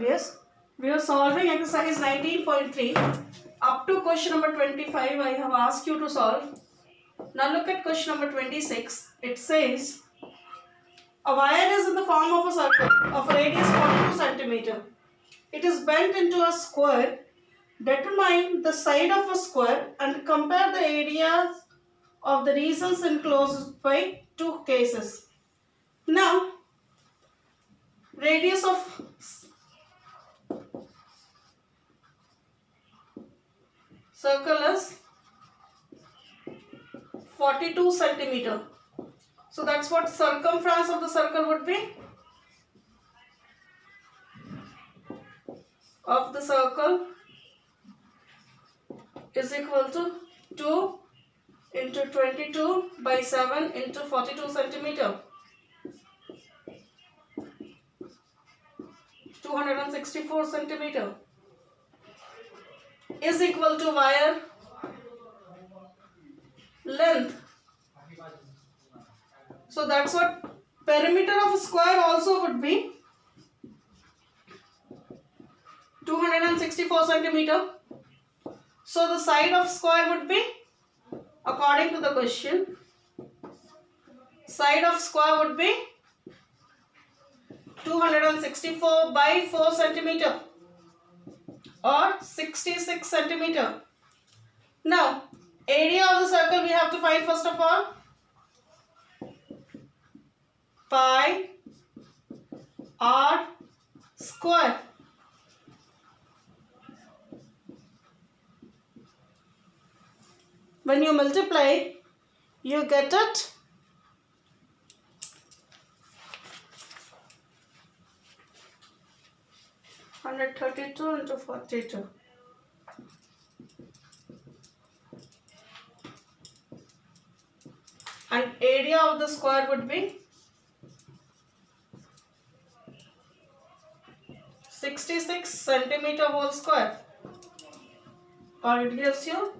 Yes, we are solving exercise 19.3 up to question number 25. I have asked you to solve. Now look at question number 26. It says a wire is in the form of a circle of a radius 42 centimeter. It is bent into a square. Determine the side of a square and compare the areas of the regions enclosed by two cases. Now, radius of circle is 42 centimeter. So that's what circumference of the circle would be. Of the circle is equal to 2 into 22 by 7 into 42 centimeter. 264 centimeter is equal to wire length. So that's what perimeter of a square also would be 264 centimeter. So the side of square would be, according to the question, side of square would be 264 by 4 centimeter or 66 centimeter. Now, area of the circle we have to find first of all. Pi r square. When you multiply, you get it 132 into 42. And area of the square would be 66 centimeter whole square, or it gives you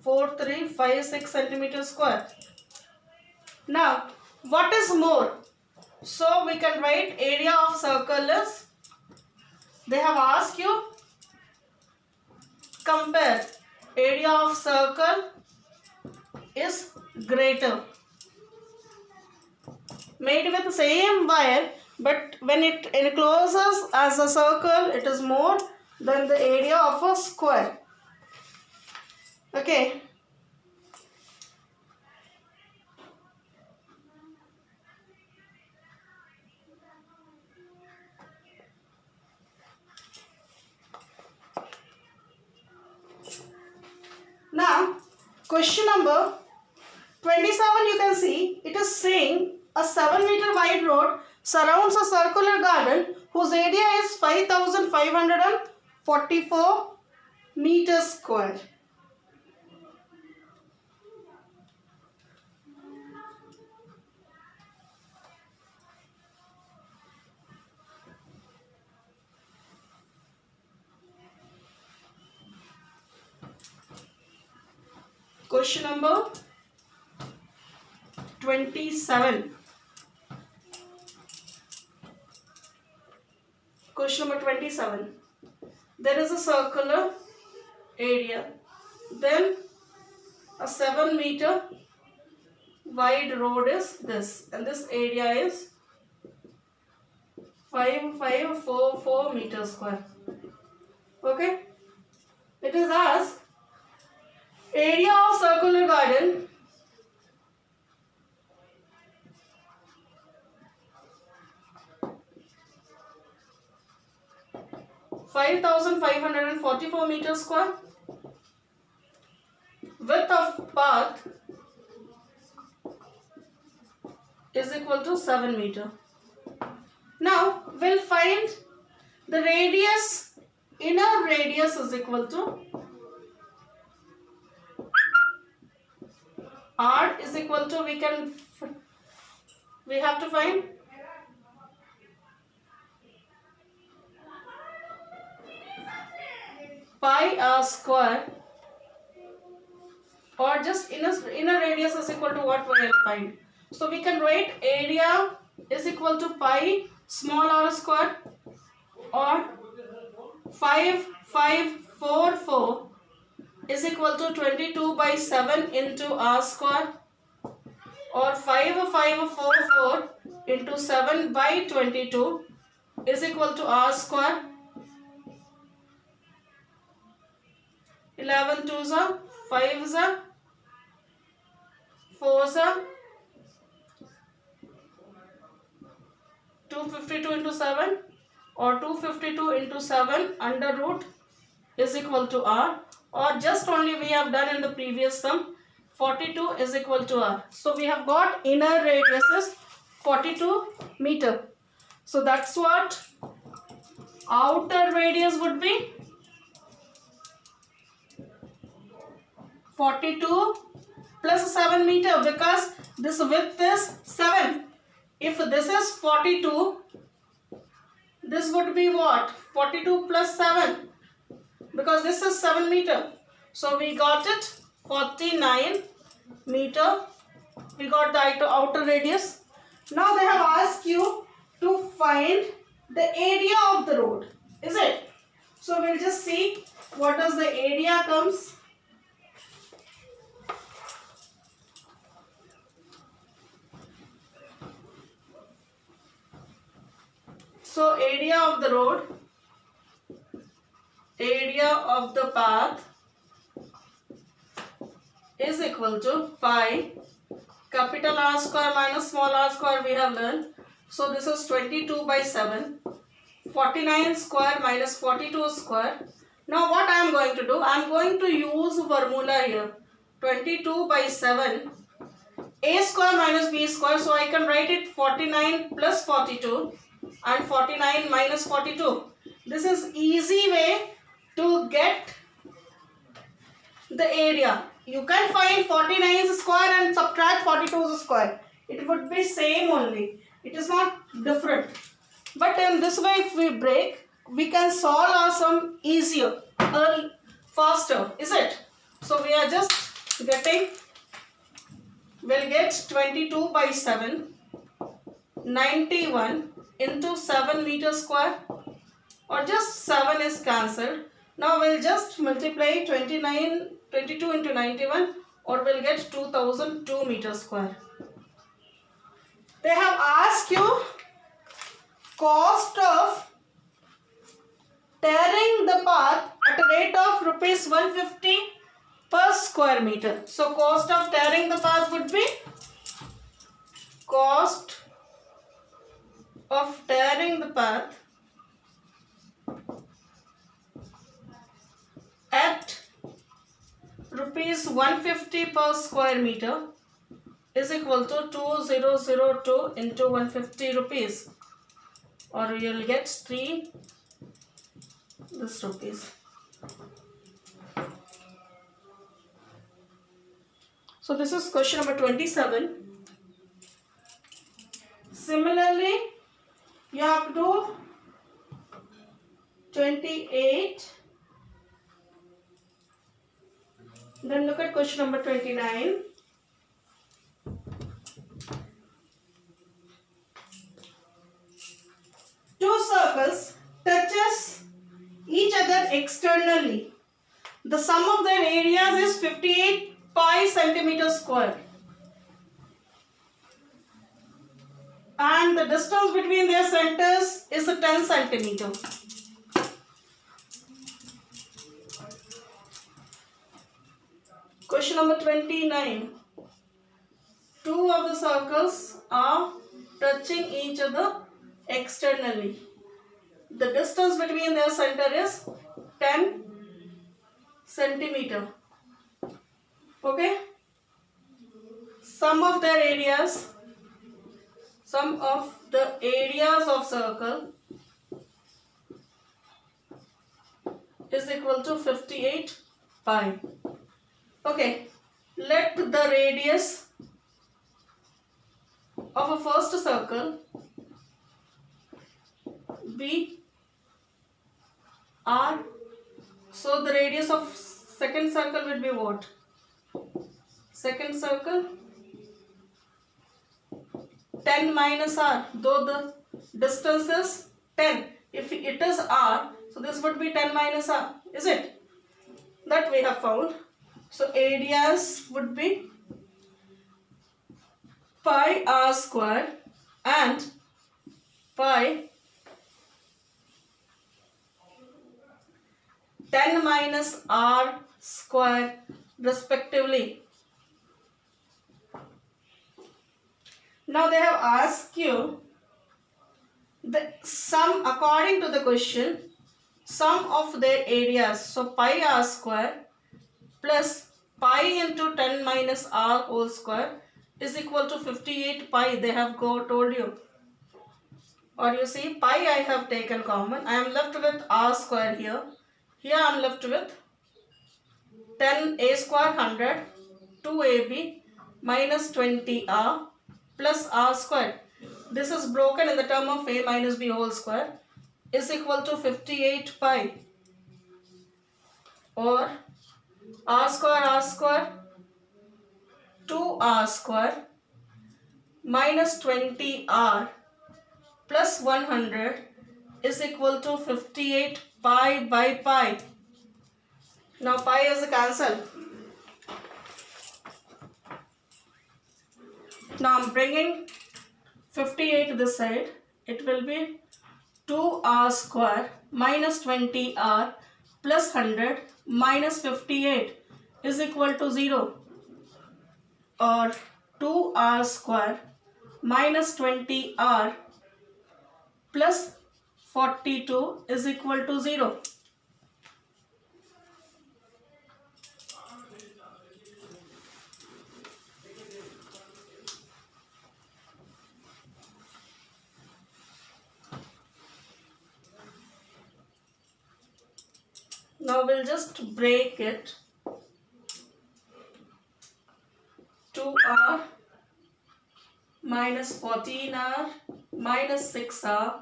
4356 centimeter square. Now, what is more? So we can write area of circle is, they have asked you compare area of circle is greater, made with the same wire, but when it encloses as a circle, it is more than the area of a square. Okay. Now, question number 27, you can see, it is saying a 7-meter wide road surrounds a circular garden whose area is 5544 meters square. Question number 27. Question number 27. There is a circular area, then a 7-meter wide road is this, and this area is 5544 meters square. Okay, it is asked area of circular garden (5,544 meters square), width of path is equal to 7 meter. Now we'll find the radius, inner radius is equal to r is equal to, we have to find pi r square, or just inner radius is equal to what we will find. So we can write area is equal to pi small r square, or 5544 is equal to 22 by 7 into r square, or 5544 into 7 by 22 is equal to r square. 11 2s are 5s are 4s are 252 into 7, or 252 into 7 under root is equal to r, or just only we have done in the previous sum, 42 is equal to r. So we have got inner radius is 42 meter. So that's what outer radius would be. 42 plus 7 meter, because this width is 7. If this is 42, this would be what? 42 plus 7, because this is 7 meter. So we got it 49 meter. We got the outer radius. Now they have asked you to find the area of the road, is it? So we'll just see what does the area comes. So area of the road, area of the path is equal to pi capital R square minus small r square we have learned. So this is 22 by 7, 49 square minus 42 square. Now what I am going to do, I am going to use formula here. 22 by 7, a square minus b square. So I can write it 49 plus 42 and 49 minus 42. This is easy way to get the area. You can find 49 square and subtract 42 square. It would be same only. It is not different. But in this way, if we break, we can solve our sum easier, faster, is it? So we are just getting, we'll get 22 by 7, 91 into 7 meter square, or just 7 is cancelled. Now we'll just multiply 22 into 91, or we'll get 2002 meter square. They have asked you cost of tearing the path at a rate of rupees 150 per square meter. So cost of tearing the path would be cost of tearing the path at rupees 150 per square meter is equal to 2002 into 150 rupees, or you will get 3 this rupees. So this is question number 27. Similarly, you have to do 28. Then look at question number 29. Two circles touches each other externally. The sum of their areas is 58 pi centimeter square. And the distance between their centers is 10 centimeter. Question number 29. Two of the circles are touching each other externally. The distance between their center is 10 centimeter. Okay? Sum of the areas of circle is equal to 58 pi. Okay, let the radius of a first circle be r. So the radius of second circle will be what? Second circle 10 minus r, though the distance is 10. If it is r, So this would be 10 minus r, is it? That we have found. So areas would be pi r square and pi 10 minus r square respectively. Now they have asked you the sum according to the question, sum of their areas. So pi r square plus pi into 10 minus r whole square is equal to 58 pi. They have told you. Or you see, pi I have taken common. I am left with r square here. Here I am left with 10a square 100, 2ab minus 20r plus r square. This is broken in the term of a minus b whole square is equal to 58 pi. Or r square 2r square minus 20r plus 100 is equal to 58 pi by pi. Now pi is cancelled. Now I am bringing 58 this side. It will be 2r square minus 20r plus 100 minus 58 is equal to 0. Or 2r square minus 20r plus 42 is equal to 0. Now we'll just break it. 2r minus 14r minus 6r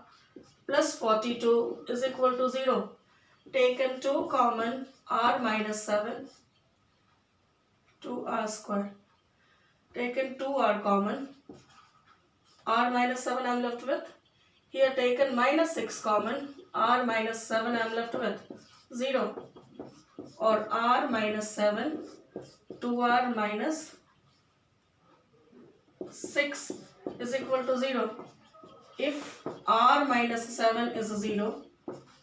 plus 42 is equal to 0. Taken 2 common, r minus 7, 2r square. Taken 2r common, r minus 7 I am left with. Here taken minus 6 common, r minus 7 I am left with 0. Or r minus 7, 2r minus 6 is equal to 0. If r minus 7 is 0,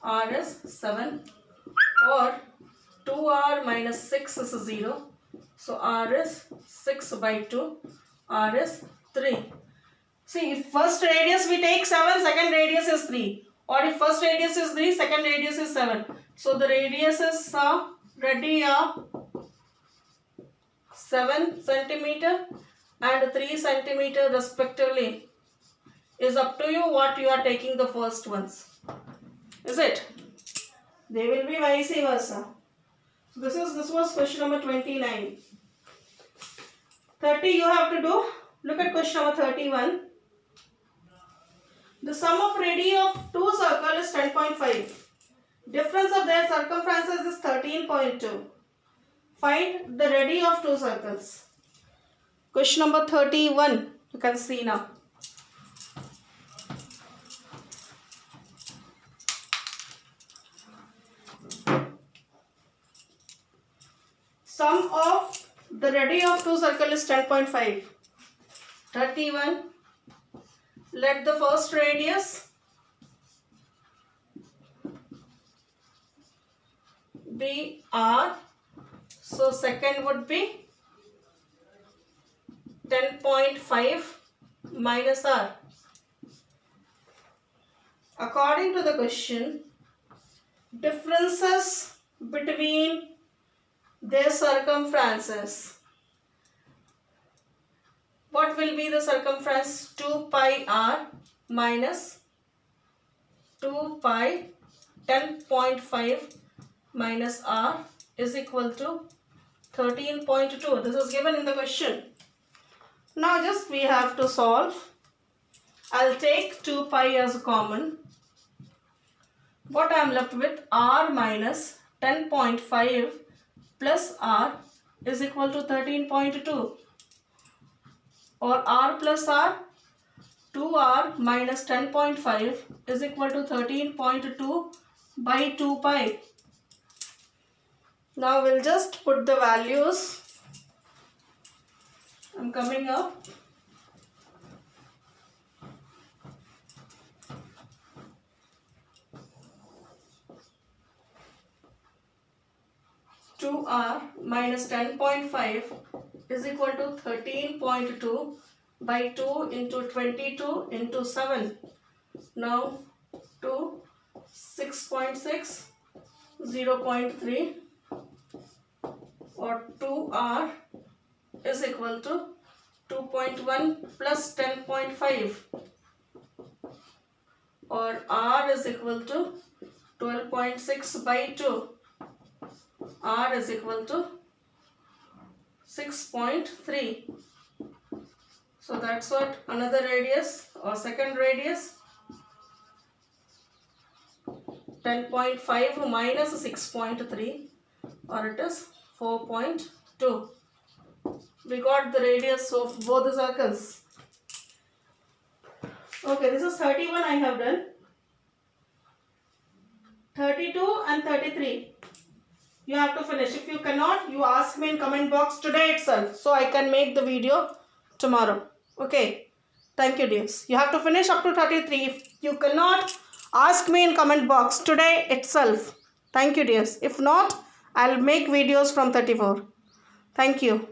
r is 7. Or 2r minus 6 is 0, so r is 6 by 2, r is 3. See, if first radius we take 7, second radius is 3. Or if first radius is 3, second radius is 7. So the radiuses are ready are 7 centimeter and 3 centimeter respectively. Is up to you what you are taking the first ones. Is it? They will be vice versa. So this was question number 29. 30 you have to do. Look at question number 31. The sum of radii of two circles is 10.5. Difference of their circumferences is 13.2. Find the radii of two circles. Question number 31. You can see now. Sum of the radii of two circles is 10.5. 31. Let the first radius be r. So second would be 10.5 minus r. According to the question, differences between their circumferences. What will be the circumference? 2 pi r minus 2 pi 10.5 minus r is equal to 13.2. This is given in the question. Now just we have to solve. I'll take 2 pi as common. What I am left with? R minus 10.5 plus r is equal to 13.2. Or r plus r, 2r minus 10.5 is equal to 13.2 by 2 pi. Now we'll just put the values. I'm coming up. R minus 10.5 is equal to 13.2 by 2 into 22 into 7. Now 2, 6.6, 0.3 or 2R is equal to 2.1 plus 10.5 or R is equal to 12.6 by 2. R is equal to 6.3. So that's what another radius or second radius. 10.5 minus 6.3 or it is 4.2. We got the radius of both the circles. Okay, this is 31 I have done. 32 and 33. You have to finish. If you cannot, you ask me in comment box today itself, so I can make the video tomorrow. Okay. Thank you, dears. You have to finish up to 33. If you cannot, ask me in comment box today itself. Thank you, dears. If not, I'll make videos from 34. Thank you.